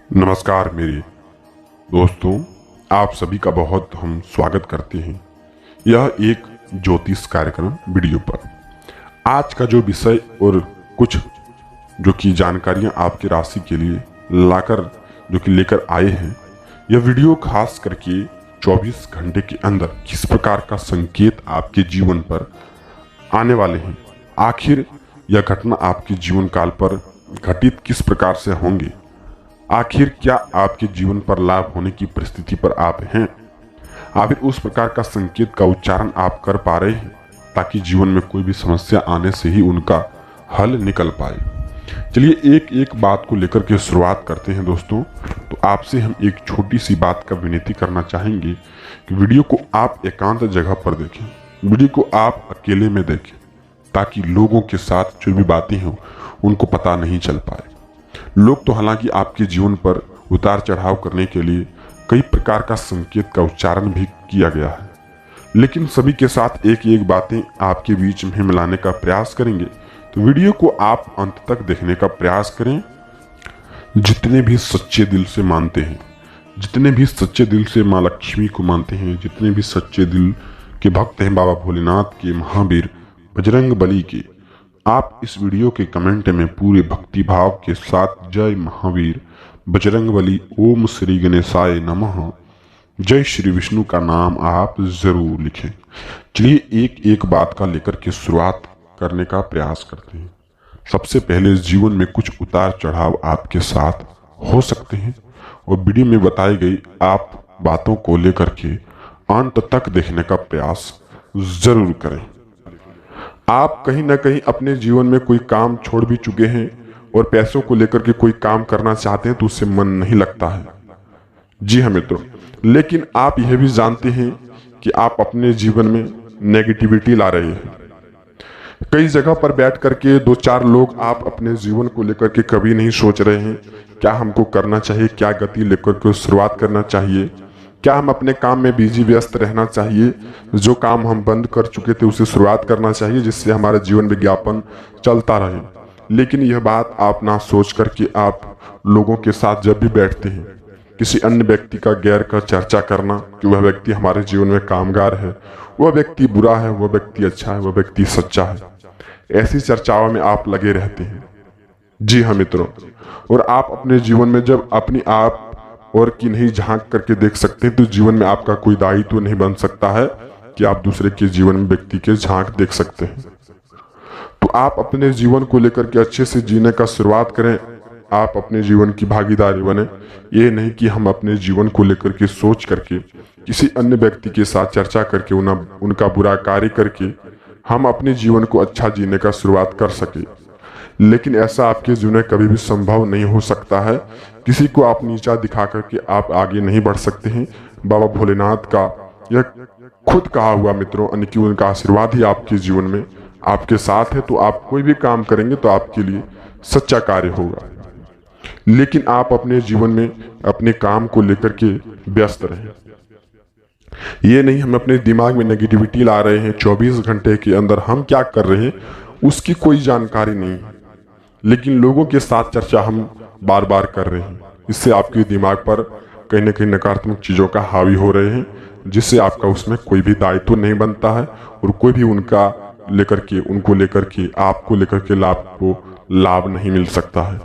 नमस्कार मेरे दोस्तों, आप सभी का बहुत हम स्वागत करते हैं यह एक ज्योतिष कार्यक्रम वीडियो पर। आज का जो विषय और कुछ जो कि जानकारियां आपकी राशि के लिए लेकर आए हैं, यह वीडियो खास करके 24 घंटे के अंदर किस प्रकार का संकेत आपके जीवन पर आने वाले हैं, आखिर यह घटना आपके जीवन काल पर घटित किस प्रकार से होंगे, आखिर क्या आपके जीवन पर लाभ होने की परिस्थिति पर आप हैं, आखिर उस प्रकार का संकेत का उच्चारण आप कर पा रहे हैं ताकि जीवन में कोई भी समस्या आने से ही उनका हल निकल पाए। चलिए एक एक बात को लेकर के शुरुआत करते हैं दोस्तों। तो आपसे हम एक छोटी सी बात का विनती करना चाहेंगे कि वीडियो को आप एकांत जगह पर देखें, वीडियो को आप अकेले में देखें ताकि लोगों के साथ जो भी बातें हों उनको पता नहीं चल पाए। लोग तो हालांकि आपके जीवन पर उतार चढ़ाव करने के लिए कई प्रकार का संकेत का उच्चारण भी किया गया है, लेकिन सभी के साथ एक एक बातें आपके बीच में मिलाने का प्रयास करेंगे। तो वीडियो को आप अंत तक देखने का प्रयास करें। जितने भी सच्चे दिल से मानते हैं, जितने भी सच्चे दिल से माँ लक्ष्मी को मानते हैं, जितने भी सच्चे दिल के भक्त हैं बाबा भोलेनाथ के, महावीर बजरंग बली के, आप इस वीडियो के कमेंट में पूरे भक्ति भाव के साथ जय महावीर बजरंग बली, ओम श्री गणेशाय नमः, जय श्री विष्णु का नाम आप जरूर लिखें। चलिए एक एक बात का लेकर के शुरुआत करने का प्रयास करते हैं। सबसे पहले जीवन में कुछ उतार चढ़ाव आपके साथ हो सकते हैं और वीडियो में बताई गई आप बातों को लेकर के अंत तक देखने का प्रयास जरूर करें। आप कहीं ना कहीं अपने जीवन में कोई काम छोड़ भी चुके हैं और पैसों को लेकर के कोई काम करना चाहते हैं तो उससे मन नहीं लगता है। जी हाँ मित्रों, लेकिन आप यह भी जानते हैं कि आप अपने जीवन में नेगेटिविटी ला रहे हैं। कई जगह पर बैठ करके दो चार लोग आप अपने जीवन को लेकर के कभी नहीं सोच रहे हैं क्या हमको करना चाहिए, क्या गति लेकर के शुरुआत करना चाहिए, क्या हम अपने काम में बिजी व्यस्त रहना चाहिए, जो काम हम बंद कर चुके थे उसे शुरुआत करना चाहिए जिससे हमारा जीवन विज्ञापन चलता रहे। लेकिन यह बात आप ना सोच करके आप लोगों के साथ जब भी बैठते हैं किसी अन्य व्यक्ति का गैर कर चर्चा करना कि वह व्यक्ति हमारे जीवन में कामगार है, वह व्यक्ति बुरा है, वह व्यक्ति अच्छा है, वह व्यक्ति सच्चा है, ऐसी चर्चाओं में आप लगे रहते हैं। जी हाँ मित्रों, और आप अपने जीवन में जब अपनी आप और की नहीं झांक करके देख सकते हैं तो जीवन में आपका कोई दायित्व तो नहीं बन सकता है कि आप दूसरे के जीवन में व्यक्ति के झांक देख सकते हैं। तो आप अपने जीवन को लेकर के अच्छे से जीने का शुरुआत करें। आप अपने जीवन की भागीदारी बने। ये नहीं कि हम अपने जीवन को लेकर के सोच करके किसी अन्य व्यक्ति के साथ चर्चा करके उनका बुरा कार्य करके हम अपने जीवन को अच्छा जीने का शुरुआत कर सके, लेकिन ऐसा आपके जीवन में कभी भी संभव नहीं हो सकता है। किसी को आप नीचा दिखा करके आप आगे नहीं बढ़ सकते हैं। बाबा भोलेनाथ का यह खुद कहा हुआ मित्रों, यानी कि उनका आशीर्वाद ही आपके जीवन में आपके साथ है। तो आप कोई भी काम करेंगे तो आपके लिए सच्चा कार्य होगा, लेकिन आप अपने जीवन में अपने काम को लेकर के व्यस्त रहें। ये नहीं हम अपने दिमाग में नेगेटिविटी ला रहे हैं, 24 घंटे के अंदर हम क्या कर रहे हैं उसकी कोई जानकारी नहीं है, लेकिन लोगों के साथ चर्चा हम बार बार कर रहे हैं। इससे आपके दिमाग पर कहीं ना कहीं नकारात्मक चीज़ों का हावी हो रहे हैं, जिससे आपका उसमें कोई भी दायित्व नहीं बनता है और कोई भी उनको लेकर के आपको लेकर के लाभ नहीं मिल सकता है।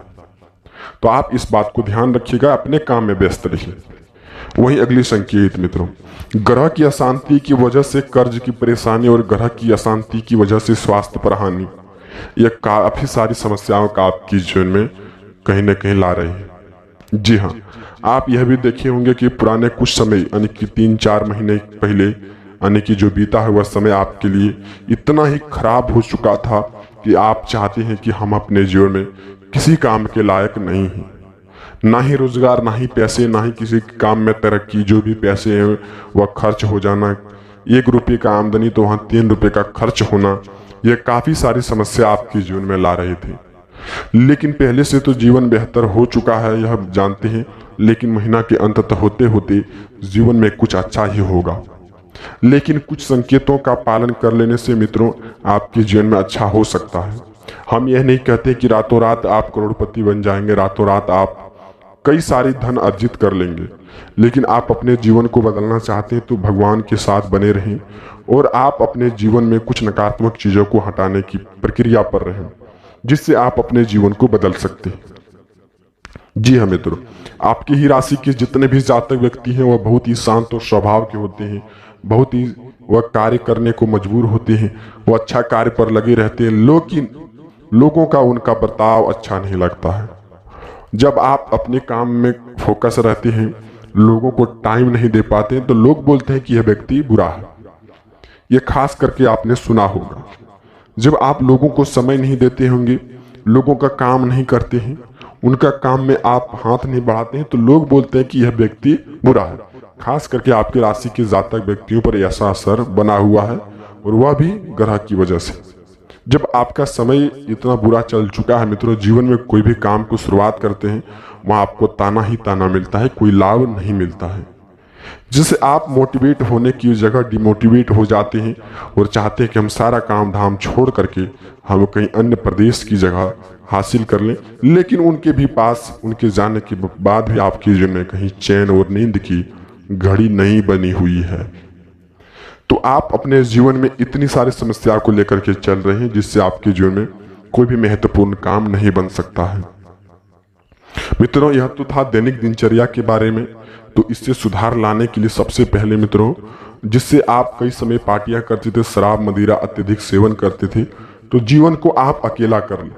तो आप इस बात को ध्यान रखिएगा, अपने काम में व्यस्त रहिए। वही अगली संकेत मित्रों, ग्रह की अशांति की वजह से कर्ज की परेशानी और ग्रह की अशांति की वजह से स्वास्थ्य पर हानि, यह काफी सारी समस्याओं का आपके जीवन में कहीं ना कहीं ला रहे हैं। जी हाँ, आप यह भी देखे होंगे कि पुराने कुछ समय यानी कि 3-4 महीने पहले यानी कि जो बीता हुआ समय आपके लिए इतना ही खराब हो चुका था कि आप चाहते हैं कि हम अपने जीवन में किसी काम के लायक नहीं हैं, ना ही रोजगार, ना ही पैसे, ना ही किसी काम में तरक्की। जो भी पैसे हैं वह खर्च हो जाना, 1 रुपये का आमदनी तो वहाँ 3 रुपये का खर्च होना, यह काफी सारी समस्या आपके जीवन में ला रहे थे। लेकिन पहले से तो जीवन बेहतर हो चुका है, यह जानते हैं, लेकिन महीना के अंत तक होते होते जीवन में कुछ अच्छा ही होगा। लेकिन कुछ संकेतों का पालन कर लेने से मित्रों आपके जीवन में अच्छा हो सकता है। हम यह नहीं कहते कि रातों रात आप करोड़पति बन जाएंगे, रातों रात आप कई सारी धन अर्जित कर लेंगे। लेकिन आप अपने जीवन को बदलना चाहते हैं तो भगवान के साथ बने रहें और आप अपने जीवन में कुछ नकारात्मक चीज़ों को हटाने की प्रक्रिया पर रहें, जिससे आप अपने जीवन को बदल सकते हैं। जी हाँ मित्रों, आपकी ही राशि के जितने भी जातक व्यक्ति हैं वह बहुत ही शांत और स्वभाव के होते हैं, बहुत ही वह कार्य करने को मजबूर होते हैं, वो अच्छा कार्य पर लगे रहते हैं, लेकिन लोगों का उनका बर्ताव अच्छा नहीं लगता है। जब आप अपने काम में फोकस रहते हैं, लोगों को टाइम नहीं दे पाते हैं, तो लोग बोलते हैं कि यह व्यक्ति बुरा है। यह खास करके आपने सुना होगा। जब आप लोगों को समय नहीं देते होंगे, लोगों का काम नहीं करते हैं, उनका काम में आप हाथ नहीं बढ़ाते हैं, तो लोग बोलते हैं कि यह व्यक्ति बुरा है। खास करके आपकी राशि के जातक व्यक्तियों पर ऐसा असर बना हुआ है, और वह भी ग्रह की वजह से। जब आपका समय इतना बुरा चल चुका है मित्रों, जीवन में कोई भी काम को शुरुआत करते हैं वहां आपको ताना ही ताना मिलता है, कोई लाभ नहीं मिलता है, जिससे आप मोटिवेट होने की जगह डिमोटिवेट हो जाते हैं और चाहते हैं कि हम सारा काम धाम छोड़ करके हम कहीं अन्य प्रदेश की जगह हासिल कर लें। लेकिन उनके भी पास, उनके जाने के बाद भी आपके जीवन में कहीं चैन और नींद की घड़ी नहीं बनी हुई है। तो आप अपने जीवन में इतनी सारी समस्याओं को लेकर के चल रहे हैं, जिससे आपके जीवन में कोई भी महत्वपूर्ण काम नहीं बन सकता है। मित्रों, यह तो था दैनिक दिनचर्या के बारे में। तो इससे सुधार लाने के लिए सबसे पहले मित्रों, जिससे आप कई समय पार्टियां करते थे, शराब मदिरा अत्यधिक सेवन करते थे, तो जीवन को आप अकेला कर लें।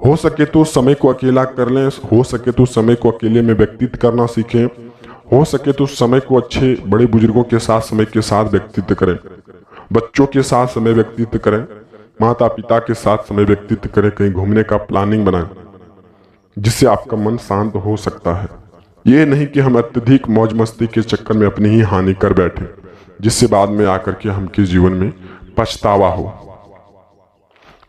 हो सके तो समय को अकेला कर लें, हो सके तो समय को अकेले में व्यतीत करना सीखें, हो सके तो समय को अच्छे बड़े बुजुर्गों के साथ समय के साथ व्यतीत करें, बच्चों के साथ समय व्यतीत करें, माता पिता के साथ समय व्यतीत करें, कहीं घूमने का प्लानिंग बनाएं, जिससे आपका मन शांत हो सकता है। ये नहीं कि हम अत्यधिक मौज मस्ती के चक्कर में अपनी ही हानि कर बैठे, जिससे बाद में आकर के हमके जीवन में पछतावा हो।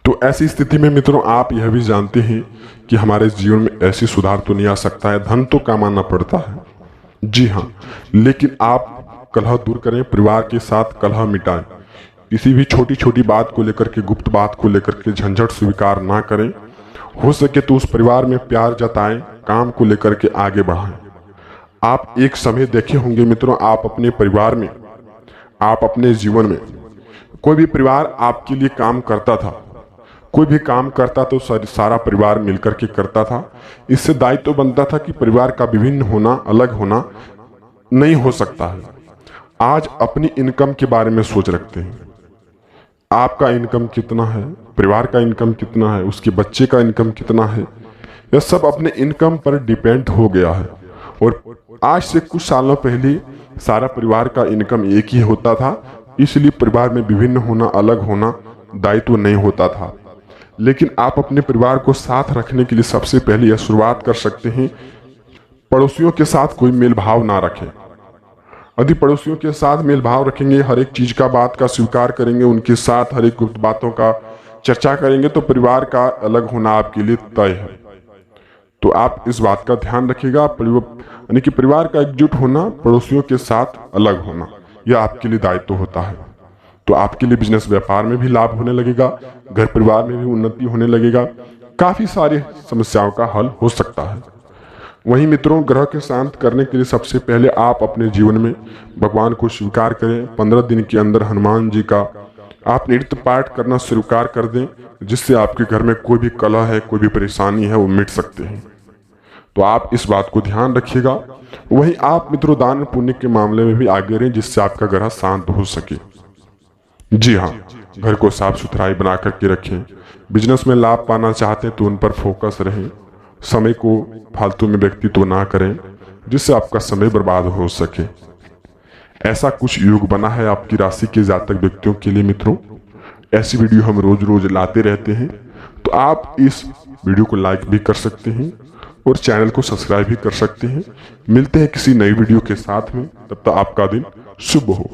तो ऐसी स्थिति में मित्रों, आप यह भी जानते हैं कि हमारे जीवन में ऐसी सुधार तो नहीं आ सकता है, धन तो कमाना पड़ता है, जी हाँ, लेकिन आप कलह दूर करें, परिवार के साथ कलह मिटाएं, किसी भी छोटी छोटी बात को लेकर के, गुप्त बात को लेकर के झंझट स्वीकार ना करें। हो सके तो उस परिवार में प्यार जताएं, काम को लेकर के आगे बढ़ाएं। आप एक समय देखे होंगे मित्रों, आप अपने परिवार में, आप अपने जीवन में, कोई भी परिवार आपके लिए काम करता था, कोई भी काम करता तो सारा परिवार मिलकर के करता था। इससे दायित्व बनता था कि परिवार का विभिन्न होना, अलग होना नहीं हो सकता है। आज अपनी इनकम के बारे में सोच रखते हैं, आपका इनकम कितना है, परिवार का इनकम कितना है, उसके बच्चे का इनकम कितना है, यह सब अपने इनकम पर डिपेंड हो गया है। और आज से कुछ सालों पहले सारा परिवार का इनकम एक ही होता था, इसलिए परिवार में विभिन्न होना, अलग होना दायित्व नहीं होता था। लेकिन आप अपने परिवार को साथ रखने के लिए सबसे पहले यह शुरुआत कर सकते हैं, पड़ोसियों के साथ कोई मेल भाव ना रखें। यदि पड़ोसियों के साथ मेल भाव रखेंगे, हर एक चीज का बात का स्वीकार करेंगे, उनके साथ हर एक गुप्त बातों का चर्चा करेंगे, तो परिवार का अलग होना आपके लिए तय है। तो आप इस बात का ध्यान रखिएगा, यानी कि परिवार का एकजुट होना, पड़ोसियों के साथ अलग होना, यह आपके लिए दायित्व होता है। तो आपके लिए बिजनेस व्यापार में भी लाभ होने लगेगा, घर परिवार में भी उन्नति होने लगेगा, काफी सारी समस्याओं का हल हो सकता है। वहीं मित्रों, ग्रह के शांत करने के लिए सबसे पहले आप अपने जीवन में भगवान को स्वीकार करें। 15 दिन के अंदर हनुमान जी का आप नृत्य पाठ करना स्वीकार कर दें, जिससे आपके घर में कोई भी कलह है, कोई भी परेशानी है, वो मिट सकते हैं। तो आप इस बात को ध्यान रखिएगा। वहीं आप मित्रों दान पुण्य के मामले में भी आगे रहें, जिससे आपका ग्रह शांत हो सके। जी हाँ, घर को साफ सुथराई बना करके रखें। बिजनेस में लाभ पाना चाहते हैं तो उन पर फोकस रहें, समय को फालतू में व्यक्तित्व ना करें, जिससे आपका समय बर्बाद हो सके। ऐसा कुछ योग बना है आपकी राशि के जातक व्यक्तियों के लिए मित्रों। ऐसी वीडियो हम रोज रोज लाते रहते हैं, तो आप इस वीडियो को लाइक भी कर सकते हैं और चैनल को सब्सक्राइब भी कर सकते हैं। मिलते हैं किसी नई वीडियो के साथ में, तब तक आपका दिन शुभ हो।